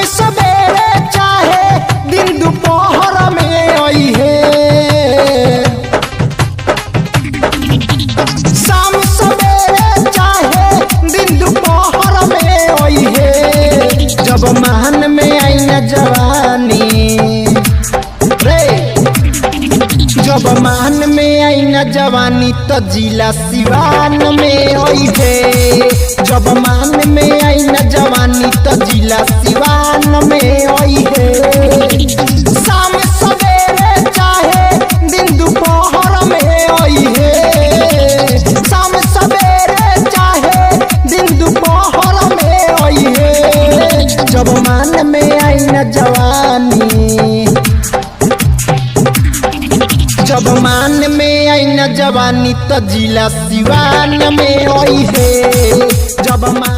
सवेरे चाहे दिन दोपहर में आई है। शाम सवेरे चाहे दिन दोपहर में आई है। जब मान में आई न जवानी रे, जब मान में आई न जवानी तो जिला सिवान में आई है। जब मान में आई न जवानी तो जिला सिवान में आई है। शाम सवेरे चाहे दिन दोपहर में आई है। शाम सवेरे चाहे दिन दोपहर में आई है। जब मान में आई न जवानी, जब मान में आई न जवानी तो जिला सिवान में आई है। जब मान